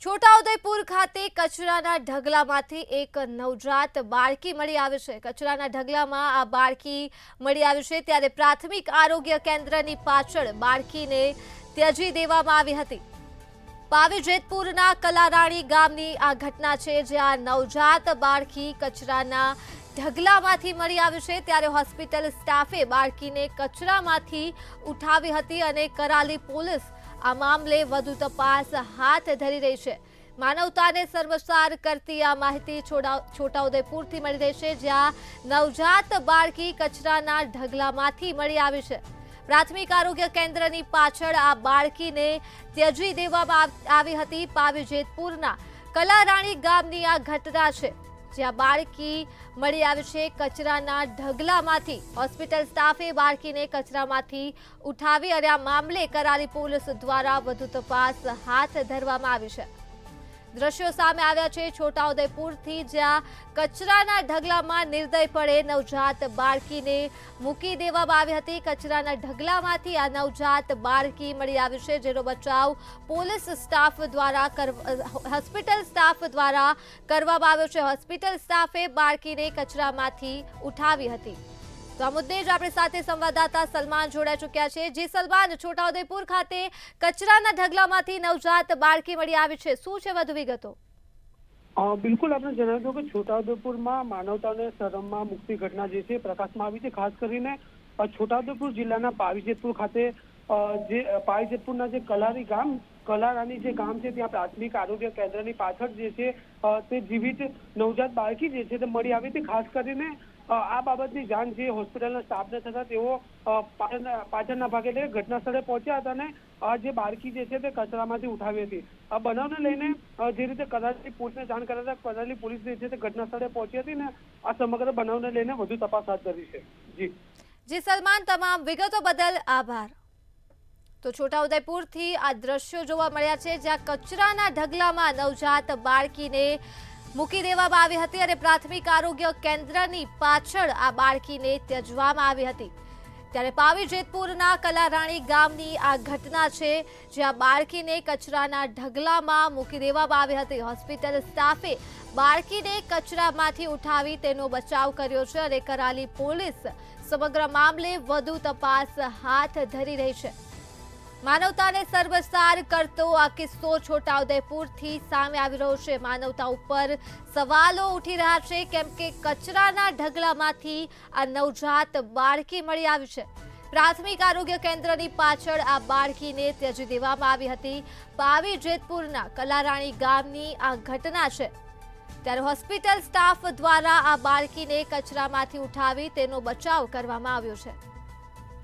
છોટાઉદેપુર ખાતે કચરાના ઢગલામાંથી એક નવજાત બાળકી મળી આવી છે। કચરાના ઢગલામાં આ બાળકી મળી આવી છે ત્યારે પ્રાથમિક આરોગ્ય કેન્દ્રની પાછળ બાળકીને ત્યજી દેવામાં આવી હતી। પાવી જેતપુરના કલારાણી ગામની આ ઘટના છે, જ્યાં નવજાત બાળકી કચરાના ઢગલામાંથી મળી આવી છે ત્યારે હોસ્પિટલ સ્ટાફે બાળકીને કચરામાંથી ઉઠાવી હતી અને કરાલી પોલીસ આ મામલે વધુ તપાસ હાથ ધરી રહી છે। માનવતાને સર્વસાર કરતી આ માહિતી છોટાઉદેપુરથી મળી રહી છે, જ્યાં નવજાત બાળકી કચરાના ઢગલામાંથી મળી આવી છે। પ્રાથમિક આરોગ્ય કેન્દ્રની પાછળ આ બાળકીને ત્યજી દેવામાં આવી હતી। પાવી જેતપુરના કલારાણી ગામની આ ઘટના છે, જ્યાં બાળકી મળી આવી છે કચરાના ઢગલામાંથી। હોસ્પિટલ સ્ટાફે બાળકીને કચરામાંથી ઉઠાવી અને આ મામલે કરાલી પોલીસ દ્વારા વધુ તપાસ હાથ ધરવામાં આવી છે। દ્રશ્યો સામે આવ્યા છે છોટાઉદેપુરથી, જ્યાં કચરાના ઢગલામાં નિર્દયપણે નવજાત બાળકીને મૂકી દેવામાં આવી હતી। કચરાના ઢગલામાંથી આ નવજાત બાળકી મળી આવી છે, જેનો બચાવ પોલીસ સ્ટાફ દ્વારા હોસ્પિટલ સ્ટાફ દ્વારા કરવામાં આવ્યો છે। હોસ્પિટલ સ્ટાફે બાળકીને કચરામાંથી ઉઠાવી હતી। તો આ મુદ્દે જ આપણી સાથે સંવાદદાતા સલમાન જોડાઈ ચૂક્યા છે। જી સલમાન, છોટાઉદેપુર ખાતે કચરાના ઢગલામાંથી નવજાત બાળકી મળી આવી છે, શું છે વધુ વિગતો? બિલકુલ, આપણે જણાવી દઉં કે છોટાઉદેપુરમાં માનવતાને શરમમાં મુક્તિ ઘટના જે છે પ્રકાશમાં આવી છે। ખાસ કરીને છોટાઉદેપુર જિલ્લાના પાવી જેતપુર ખાતે જે પાવી જેતપુરના જે કલારાની જે ગામ છે, ત્યાં પ્રાથમિક આરોગ્ય કેન્દ્રની પાછળ જે છે તે જીવિત નવજાત બાળકી જે છે તે મળી આવી હતી। ખાસ કરીને આ બાબતની જાણ જે હોસ્પિટલના સ્ટાફને થતા તેઓ પાછળના ભાગે એટલે ઘટના સ્થળે પહોંચ્યા હતા અને આ જે બાળકી જે છે તે કચરામાંથી ઉઠાવી હતી। આ બનાવને લઈને જે રીતે કરાલી પોલીસને જાણ કરતા કરાલી પોલીસ જે છે તે ઘટના સ્થળે પહોંચી હતી ને આ સમગ્ર બનાવને લઈને વધુ તપાસ હાથ ધરી છે। જી સલમાન, તમામ વિગતો બદલ આભાર। તો છોટાઉદેપુરથી આ દ્રશ્યો જોવા મળ્યા છે, જ્યાં કચરાના ઢગલામાં નવજાત બાળકીને મૂકી દેવામાં આવી હતી અને પ્રાથમિક આરોગ્ય કેન્દ્રની પાછળ આ બાળકીને ત્યજવામાં આવી હતી। ત્યારે પાવી જેતપુરના કલારાણી ગામની આ ઘટના છે, જ્યાં બાળકીને કચરાના ઢગલામાં મૂકી દેવામાં આવી હતી। હોસ્પિટલ સ્ટાફે બાળકીને કચરામાંથી ઉઠાવી તેનો બચાવ કર્યો છે અને કરાલી પોલીસ સમગ્ર મામલે વધુ તપાસ હાથ ધરી રહી છે। માનવતાને સર્વસાર કરતો આ કિસ્સો છોટાઉદેપુરથી સામે આવી રહ્યો છે। માનવતા ઉપર સવાલો ઉઠી રહ્યા છે, કેમ કે કચરાના ઢગલામાંથી આ નવજાત બાળકી મળી આવી છે। પ્રાથમિક આરોગ્ય કેન્દ્રની પાછળ આ બાળકીને ત્યજી દેવામાં આવી હતી। પાવી જેતપુરના કલારાણી ગામની આ ઘટના છે, ત્યારે હોસ્પિટલ સ્ટાફ દ્વારા આ બાળકીને કચરામાંથી ઉઠાવી તેનો બચાવ કરવામાં આવ્યો છે।